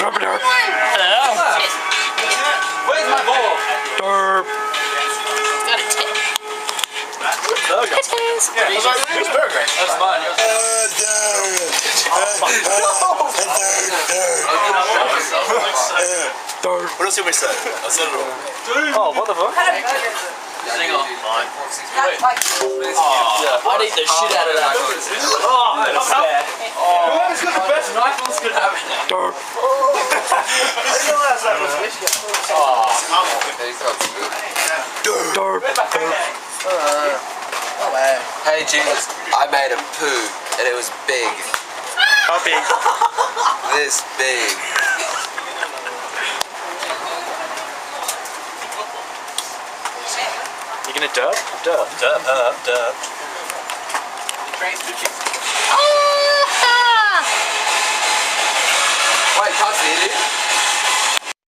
Derp. Where's my ball? Derp. Got a tip. Burger. Titties. Who's burger? That's mine. Derp. What else did we say? I said it all. Oh, what the fuck? Hang on. Mine. I'd eat the shit out of that. Oh, that's bad. Whoever's got the best knife is going to have it. Derp. Derp. Hey Jesus, I made a poo and it was big. How big? This big. You gonna derp? Derp. Derp. Wait, can't see it, dude.